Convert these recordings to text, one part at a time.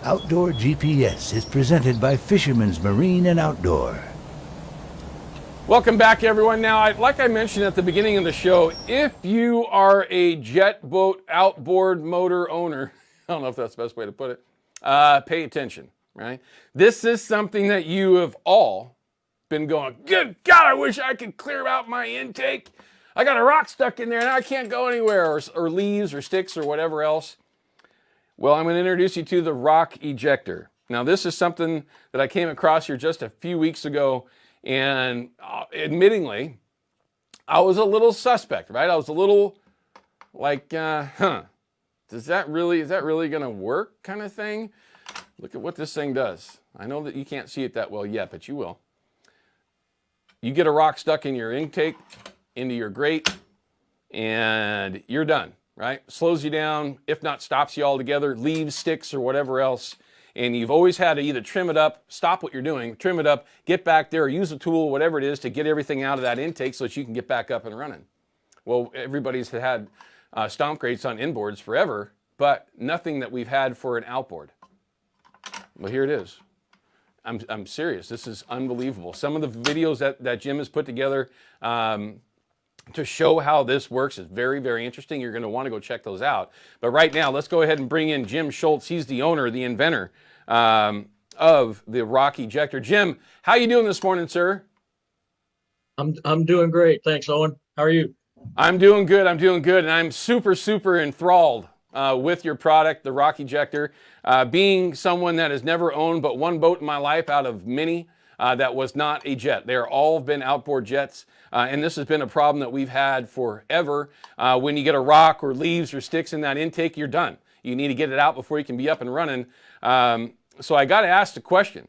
Outdoor GPS is presented by Fisherman's Marine and Outdoor. Welcome back, everyone. Now, like I mentioned at the beginning of the show, if you are a jet boat outboard motor owner, I don't know if that's the best way to put it, pay attention, right? This is something that you have all been going, good God, I wish I could clear out my intake. I got a rock stuck in there and I can't go anywhere, or leaves or sticks or whatever else. Well, I'm going to introduce you to the Rock Ejector. Now, this is something that I came across here just a few weeks ago, and admittingly, I was a little suspect, right? I was a little like, is that really going to work kind of thing? Look at what this thing does. I know that you can't see it that well yet, but you will. You get a rock stuck in your intake, into your grate, and you're done. Right? Slows you down, if not stops you altogether, leaves, sticks, or whatever else. And you've always had to either trim it up, stop what you're doing, trim it up, get back there, or use a tool, whatever it is, to get everything out of that intake so that you can get back up and running. Well, everybody's had stomp grates on inboards forever, but nothing that we've had for an outboard. Well, here it is. I'm serious. This is unbelievable. Some of the videos that Jim has put together to show how this works is very, very interesting. You're going to want to go check those out. But right now, let's go ahead and bring in Jim Schultz. He's the owner, the inventor of the Rock Ejector. Jim, how you doing this morning, sir? I'm doing great. Thanks, Owen. How are you? I'm doing good. And I'm super, super enthralled with your product, the Rock Ejector. Being someone that has never owned but one boat in my life out of many that was not a jet. They're all been outboard jets. And this has been a problem that we've had forever. When you get a rock or leaves or sticks in that intake, you're done. You need to get it out before you can be up and running. So I got to ask the question.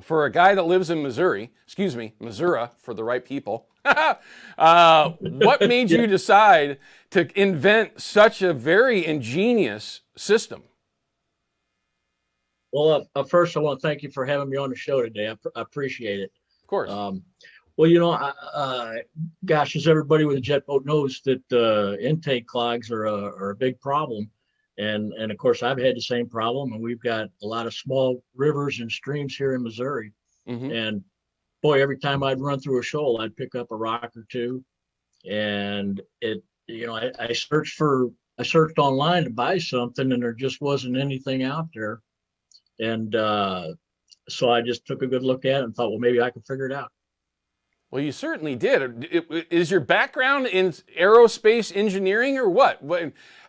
For a guy that lives in Missouri for the right people, what made you decide to invent such a very ingenious system? Well, first, I want to thank you for having me on the show today. I appreciate it. Of course. Well, you know, gosh, as everybody with a jet boat knows, that intake clogs are a big problem. And of course, I've had the same problem, and we've got a lot of small rivers and streams here in Missouri. Mm-hmm. And boy, every time I'd run through a shoal, I'd pick up a rock or two. And I searched online to buy something, and there just wasn't anything out there. And so I just took a good look at it and thought, well, maybe I can figure it out. Well, you certainly did. Is your background in aerospace engineering or what?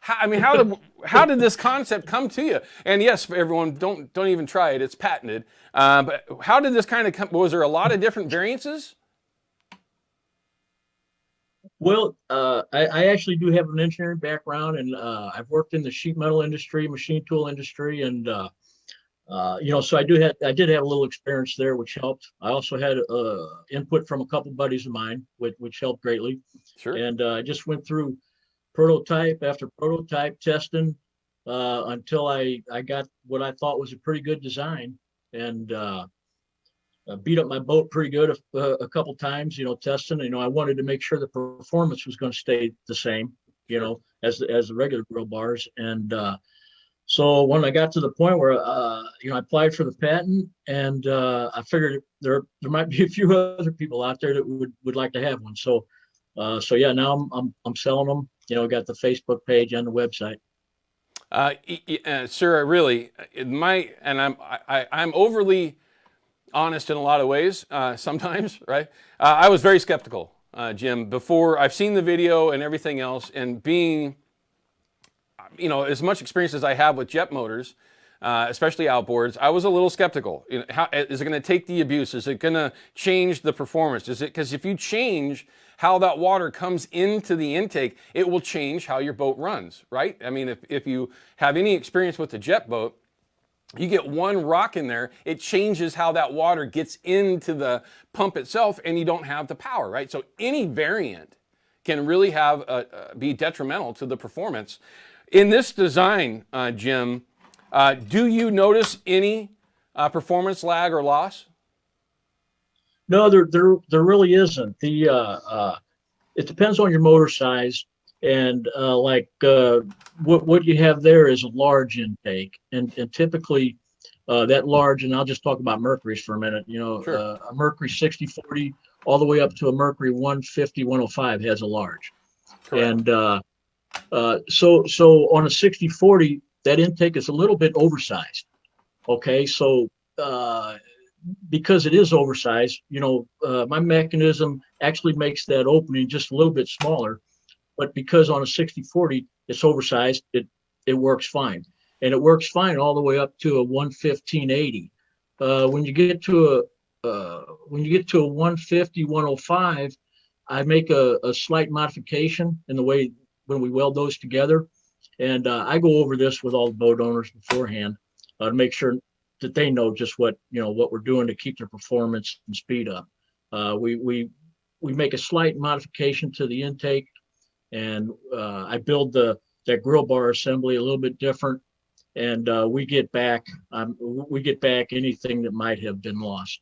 How did this concept come to you? And yes, for everyone, don't even try it. It's patented. But how did this kind of come? Was there a lot of different variances? Well, I actually do have an engineering background, and I've worked in the sheet metal industry, machine tool industry, and so I did have a little experience there, which helped. I also had input from a couple buddies of mine, which helped greatly. Sure. And I just went through prototype after prototype testing until I got what I thought was a pretty good design, and beat up my boat pretty good a couple times, testing. I wanted to make sure the performance was going to stay the same, as the regular grill bars. And so when I got to the point where I applied for the patent, and I figured there might be a few other people out there that would like to have one. So yeah, now I'm selling them. Got the Facebook page and the website. Sir, really, I'm overly honest in a lot of ways sometimes, right? I was very skeptical, Jim, before I've seen the video and everything else, and being as much experience as I have with jet motors, especially outboards, I was a little skeptical. How is it going to take the abuse? Is it going to change the performance? Because if you change how that water comes into the intake, it will change how your boat runs, right? I mean, if you have any experience with a jet boat, you get one rock in there, it changes how that water gets into the pump itself, and you don't have the power, right? So any variant can really be detrimental to the performance. In this design, Jim, do you notice any performance lag or loss? No, there really isn't. It depends on your motor size. And what you have there is a large intake, and typically that large, and I'll just talk about Mercury's for a minute. Sure. A Mercury 6040 all the way up to a Mercury 150, 105 has a large. Correct. And so on a 6040, that intake is a little bit oversized. Okay, so because it is oversized, my mechanism actually makes that opening just a little bit smaller. But because on a 6040 it's oversized, it works fine, and it works fine all the way up to a 115/80. When you get to a 150, 105, I make a slight modification in the way when we weld those together, and I go over this with all the boat owners beforehand to make sure that they know just what we're doing to keep their performance and speed up. We make a slight modification to the intake, and I build that grill bar assembly a little bit different, and we get back anything that might have been lost.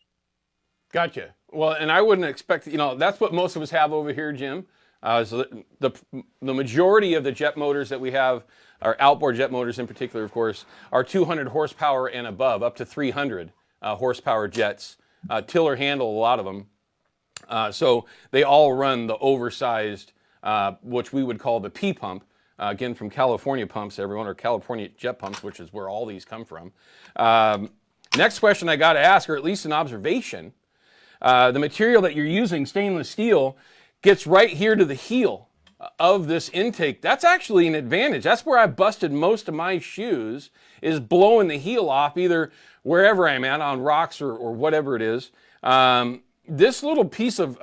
Gotcha. Well, and I wouldn't expect, that's what most of us have over here, Jim. So the majority of the jet motors that we have, our outboard jet motors in particular, of course, are 200 horsepower and above, up to 300 horsepower jets. Tiller handle a lot of them. So they all run the oversized, which we would call the P pump. Again, from California pumps, everyone, or California jet pumps, which is where all these come from. Next question I got to ask, or at least an observation. The material that you're using, stainless steel, gets right here to the heel of this intake. That's actually an advantage. That's where I busted most of my shoes, is blowing the heel off, either wherever I'm at, on rocks or whatever it is. This little piece of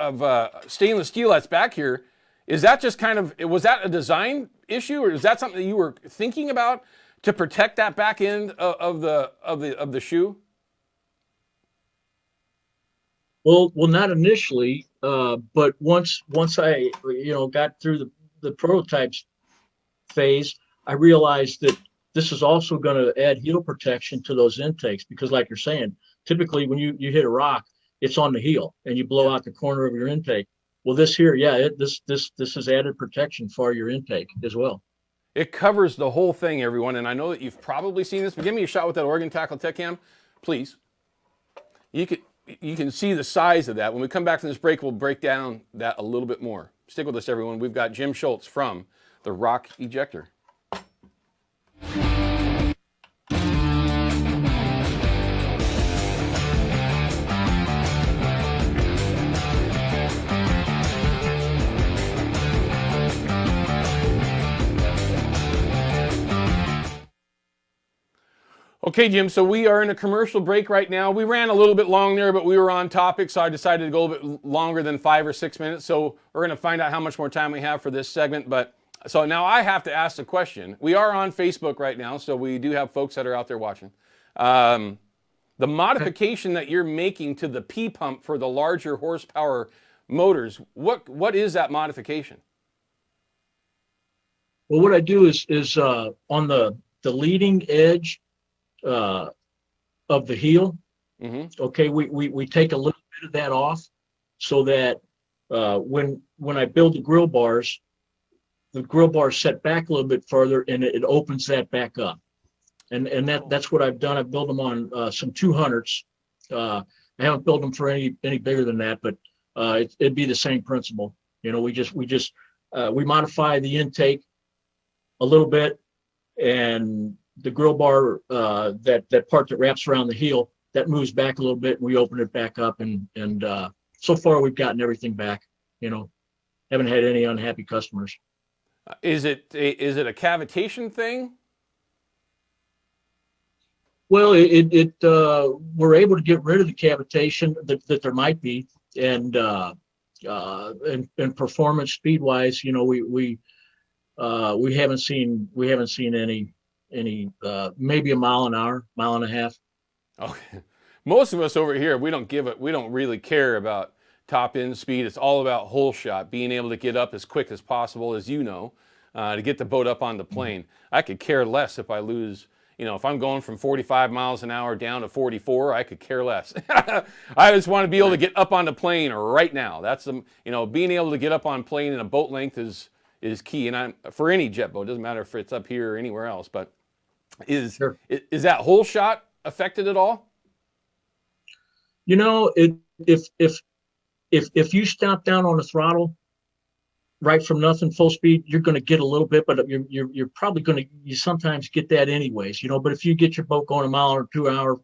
stainless steel that's back here, is that just was that a design issue, or is that something that you were thinking about to protect that back end of the shoe? Well, not initially, but once I got through the prototypes phase, I realized that this is also going to add heel protection to those intakes, because, like you're saying, typically when you hit a rock, it's on the heel and you blow out the corner of your intake. Well, this here, this is added protection for your intake as well. It covers the whole thing, everyone, and I know that you've probably seen this, but give me a shot with that Oregon Tackle Tech Cam, please. You can see the size of that. When we come back from this break, we'll break down that a little bit more. Stick with us, everyone. We've got Jim Schultz from the Rock Ejector. Okay, Jim, so we are in a commercial break right now. We ran a little bit long there, but we were on topic, so I decided to go a little bit longer than 5 or 6 minutes. So we're going to find out how much more time we have for this segment. But so now I have to ask the question. We are on Facebook right now, so we do have folks that are out there watching. The modification that you're making to the P pump for the larger horsepower motors, what is that modification? Well, what I do is on the leading edge of the heel. Mm-hmm. Okay, we take a little bit of that off, so that when I build the grill bars set back a little bit further, and it opens that back up. And that's what I've done. I've built them on some 200s. I haven't built them for any bigger than that, but it'd be the same principle. We modify the intake a little bit, and the grill bar, that part that wraps around the heel, that moves back a little bit, and we open it back up, and so far we've gotten everything back. Haven't had any unhappy customers. Is it a cavitation thing? Well, we're able to get rid of the cavitation that there might be, and performance speed wise, we haven't seen any maybe a mile an hour, mile and a half. Okay. Most of us over here, we don't really care about top end speed. It's all about hole shot, being able to get up as quick as possible, as to get the boat up on the plane. I could care less if I lose, if I'm going from 45 miles an hour down to 44, I could care less. I just want to be able to get up on the plane right now. That's being able to get up on plane in a boat length is is key. And for any jet boat, it doesn't matter if it's up here or anywhere else, but is that whole shot affected at all? You know, if you stop down on the throttle right from nothing full speed, you're going to get a little bit, but you're probably going to, you sometimes get that anyways, you know. But if you get your boat going a mile or 2 hour,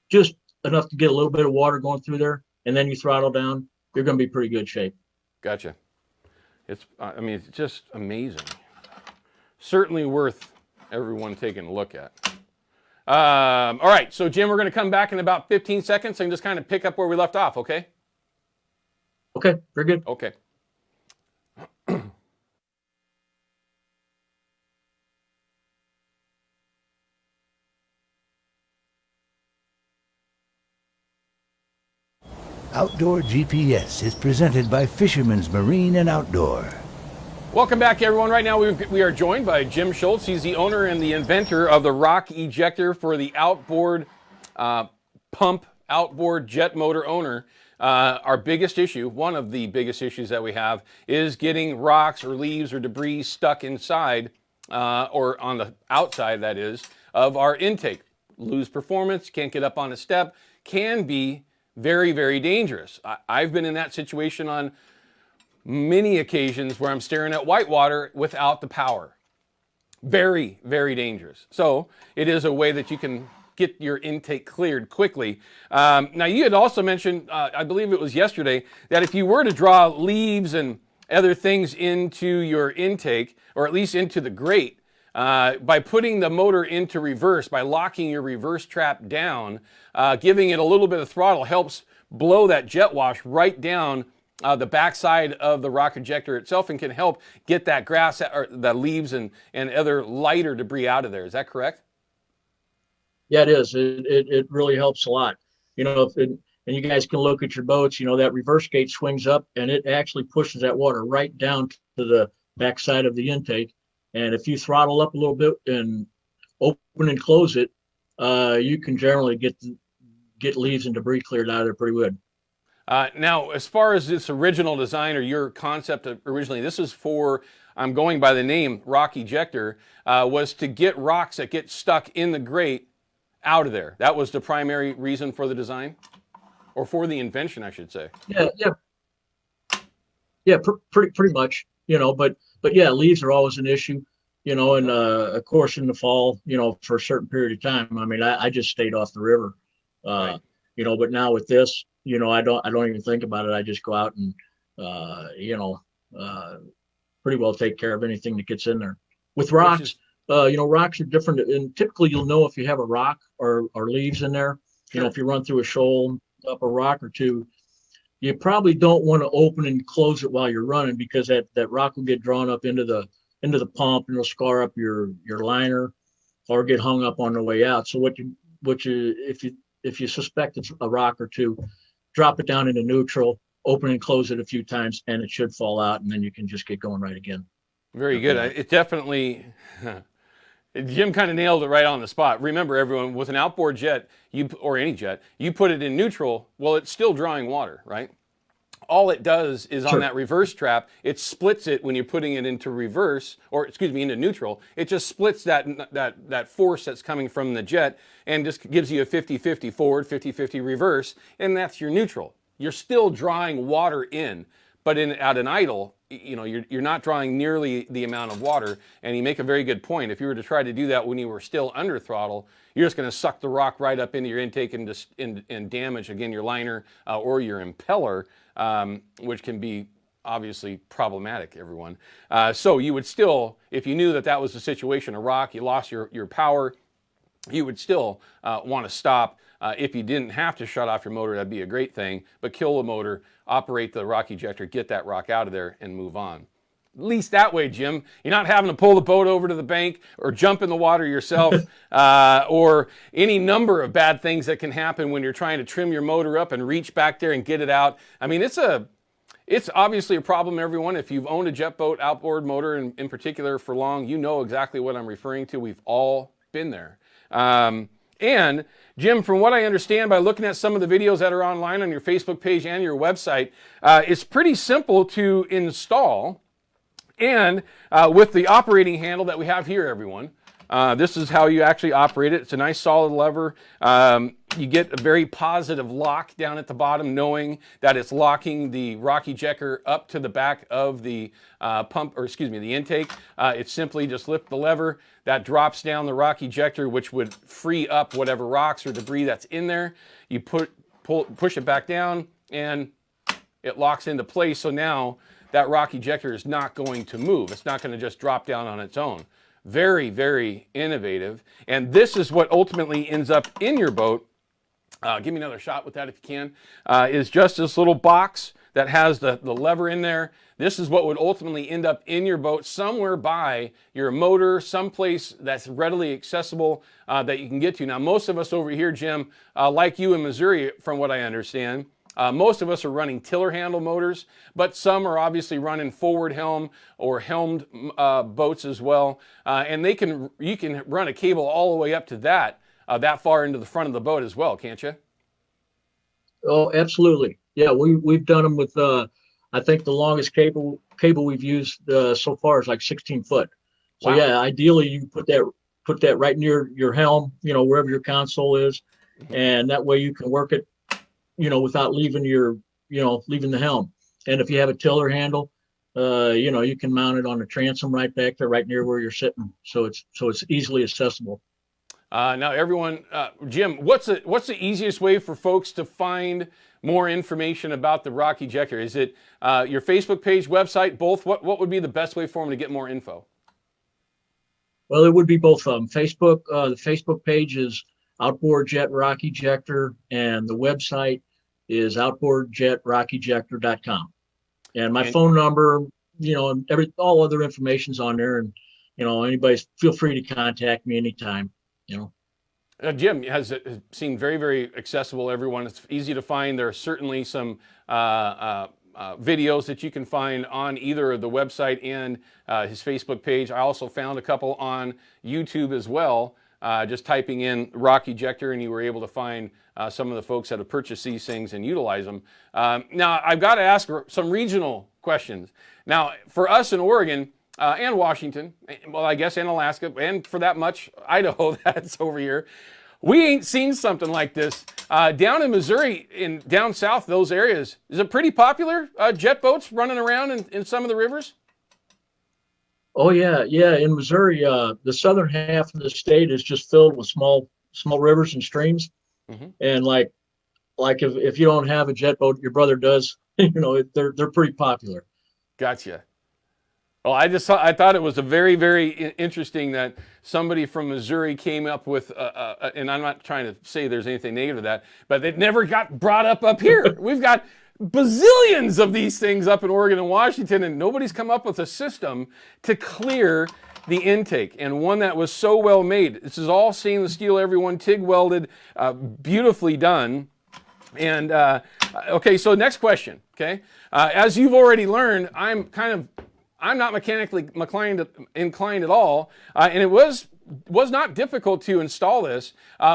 just enough to get a little bit of water going through there, and then you throttle down, you're going to be pretty good shape. Gotcha. I mean, it's just amazing. Certainly worth everyone taking a look at. All right, so Jim, we're going to come back in about 15 seconds and just kind of pick up where we left off, okay? Okay, very good. Okay. Outdoor GPS is presented by Fisherman's Marine and Outdoor. Welcome back, everyone. Right now we are joined by Jim Schultz. He's the owner and the inventor of the Rock Ejector for the outboard pump, outboard jet motor owner. Our biggest issue, one of the biggest issues that we have, is getting rocks or leaves or debris stuck inside or on the outside, that is, of our intake. Lose performance, can't get up on a step, can be very, very dangerous. I've been in that situation on many occasions where I'm staring at whitewater without the power. Very, very dangerous. So it is a way that you can get your intake cleared quickly. Now, you had also mentioned, I believe it was yesterday, that if you were to draw leaves and other things into your intake, or at least into the grate, by putting the motor into reverse, by locking your reverse trap down, giving it a little bit of throttle helps blow that jet wash right down the backside of the rock ejector itself, and can help get that grass or the leaves and other lighter debris out of there. Is that correct? Yeah, it is. It really helps a lot. You know, and you guys can look at your boats, you know, that reverse gate swings up and it actually pushes that water right down to the backside of the intake. And if you throttle up a little bit and open and close it, you can generally get leaves and debris cleared out of there pretty good. Now, as far as this original design or your concept originally, this is for, I'm going by the name, Rock Ejector, was to get rocks that get stuck in the grate out of there. That was the primary reason for the design, or for the invention, I should say. Yeah, pretty much. You know, but yeah, leaves are always an issue. You know, and of course in the fall, you know, for a certain period of time. I mean, I just stayed off the river. Right. You know, but now with this, you know, I don't even think about it. I just go out and you know, pretty well take care of anything that gets in there. With rocks, you know, rocks are different, and typically you'll know if you have a rock or leaves in there. You know, if you run through a shoal, up a rock or two, you probably don't want to open and close it while you're running, because that rock will get drawn up into the pump and it'll scar up your liner or get hung up on the way out. So if you suspect it's a rock or two, drop it down into neutral, open and close it a few times, and it should fall out, and then you can just get going right again. Very good. It definitely, Jim kind of nailed it right on the spot. Remember, everyone, with an outboard jet, or any jet, you put it in neutral, well, it's still drawing water, right? All it does is on that reverse trap, it splits it when you're putting it into reverse, or excuse me, into neutral. It just splits that force that's coming from the jet and just gives you a 50-50 forward, 50-50 reverse, and that's your neutral. You're still drawing water in, but at an idle, you know, you're not drawing nearly the amount of water. And you make a very good point. If you were to try to do that when you were still under throttle, you're just going to suck the rock right up into your intake and damage, again, your liner or your impeller, which can be obviously problematic, everyone. So you would still, if you knew that was the situation, a rock, you lost your power, you would still want to stop. If you didn't have to shut off your motor, that'd be a great thing, but kill the motor, operate the rock ejector, get that rock out of there, and move on. At least that way, Jim, you're not having to pull the boat over to the bank or jump in the water yourself, or any number of bad things that can happen when you're trying to trim your motor up and reach back there and get it out. I mean, it's obviously a problem, everyone. If you've owned a jet boat, outboard motor in particular for long, you know exactly what I'm referring to. We've all been there. And Jim, from what I understand by looking at some of the videos that are online on your Facebook page and your website, it's pretty simple to install. And with the operating handle that we have here, everyone, this is how you actually operate it. It's a nice solid lever. You get a very positive lock down at the bottom, knowing that it's locking the rock ejector up to the back of the the intake. It's simply just lift the lever, that drops down the rock ejector, which would free up whatever rocks or debris that's in there. You push it back down, and it locks into place. So now that rock ejector is not going to move. It's not going to just drop down on its own. Very, very innovative. And this is what ultimately ends up in your boat. Give me another shot with that if you can. Is just this little box that has the lever in there. This is what would ultimately end up in your boat, somewhere by your motor, someplace that's readily accessible that you can get to. Now, most of us over here, Jim, like you in Missouri, from what I understand, most of us are running tiller handle motors, but some are obviously running forward helm or helmed boats as well. And you can run a cable all the way up to that far into the front of the boat as well, can't you? Oh, absolutely. Yeah, we've done them with, I think the longest cable we've used so far is like 16 foot. So wow. Yeah, ideally you put that right near your helm, wherever your console is, and that way you can work it, without leaving leaving the helm. And if you have a tiller handle, you can mount it on the transom right back there, right near where you're sitting. So it's easily accessible. Now, everyone, Jim, what's the easiest way for folks to find more information about the rock ejector? Is it your Facebook page, website, both? What would be the best way for them to get more info? Well, it would be both of them. Facebook, the Facebook page is Outboard Jet Rock Ejector, and the website is outboardjetrockejector.com. And my phone number, all other information's on there, and anybody feel free to contact me anytime. Jim has seemed very, very accessible, everyone. It's easy to find. There are certainly some videos that you can find on either the website and his Facebook page. I also found a couple on YouTube as well. Just typing in rock ejector, and you were able to find some of the folks that have purchased these things and utilize them. Now, I've got to ask some regional questions. Now, for us in Oregon, and Washington, well, I guess, and Alaska, and for that much, Idaho, that's over here. We ain't seen something like this. Down in Missouri, down south, those areas, is it pretty popular, jet boats running around in some of the rivers? Oh, yeah. In Missouri, the southern half of the state is just filled with small rivers and streams. Mm-hmm. And like if you don't have a jet boat, your brother does, they're pretty popular. Gotcha. Well, I thought it was a very, very interesting that somebody from Missouri came up with, and I'm not trying to say there's anything negative to that, but it never got brought up here. We've got bazillions of these things up in Oregon and Washington, and nobody's come up with a system to clear the intake, and one that was so well made. This is all stainless steel, everyone, TIG welded, beautifully done. And okay, so next question. Okay, as you've already learned, I'm not mechanically inclined at all, and it was not difficult to install this.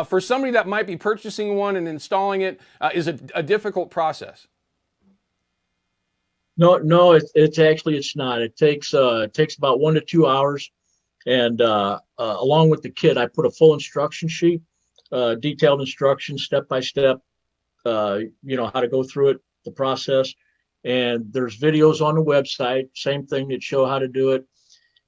For somebody that might be purchasing one and installing it, is a difficult process. No, it's not. It takes about 1 to 2 hours, and along with the kit, I put a full instruction sheet, detailed instructions, step by step, how to go through it, the process. And there's videos on the website, same thing, that show how to do it.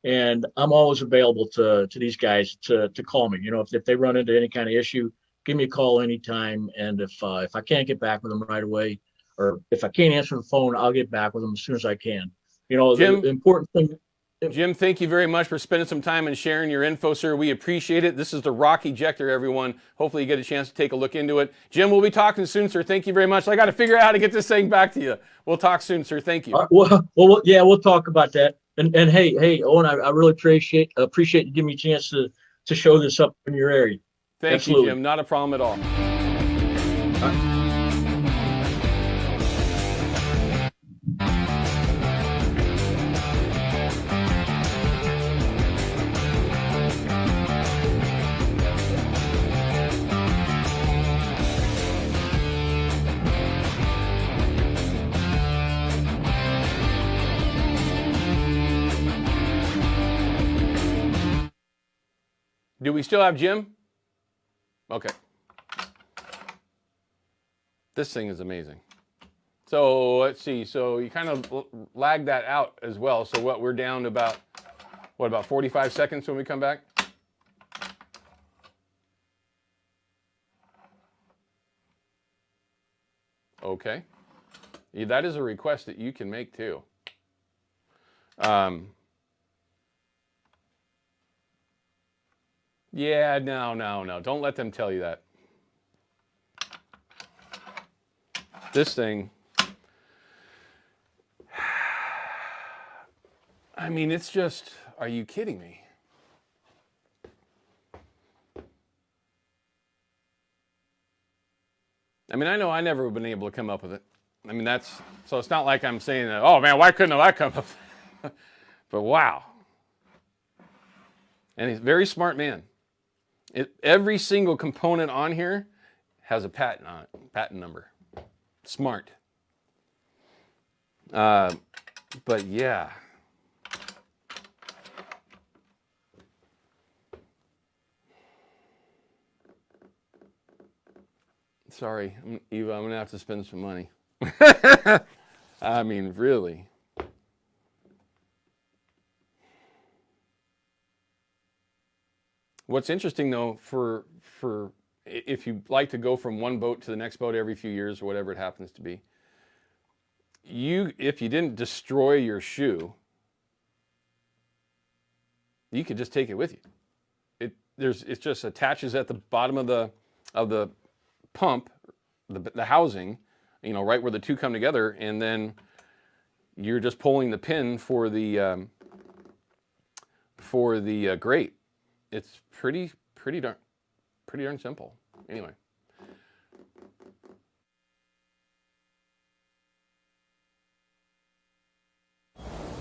And I'm always available to these guys to call me. If they run into any kind of issue, give me a call anytime. And if I can't get back with them right away, or if I can't answer the phone, I'll get back with them as soon as I can. Jim, the important thing. Jim, thank you very much for spending some time and sharing your info, sir. We appreciate it. This is the Rock Ejector, everyone. Hopefully you get a chance to take a look into it. Jim, we'll be talking soon, sir. Thank you very much. I got to figure out how to get this thing back to you. We'll talk soon, sir. Thank you. We'll talk about that. And hey, Owen, I really appreciate you giving me a chance to show this up in your area. Thank you, Jim. Not a problem at all. Do we still have Jim? Okay. This thing is amazing. So let's see. So you kind of lag that out as well. So what, we're down to about, what, about 45 seconds when we come back? Okay. Yeah, that is a request that you can make too. Yeah, no. Don't let them tell you that. This thing, I mean, it's just, are you kidding me? I mean, I know I never would have been able to come up with it. I mean, so it's not like I'm saying, oh man, why couldn't I come up with it? But wow. And he's a very smart man. Every single component on here has a patent on it, patent number. Smart. But yeah. Sorry, Eva, I'm gonna have to spend some money. I mean, really. What's interesting though, for if you like to go from one boat to the next boat every few years or whatever it happens to be, if you didn't destroy your shoe, you could just take it with you. It just attaches at the bottom of the pump, the housing, you know, right where the two come together, and then you're just pulling the pin for the grate. It's pretty darn simple. Anyway.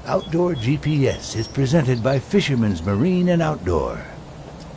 Outdoor GPS is presented by Fisherman's Marine and Outdoor.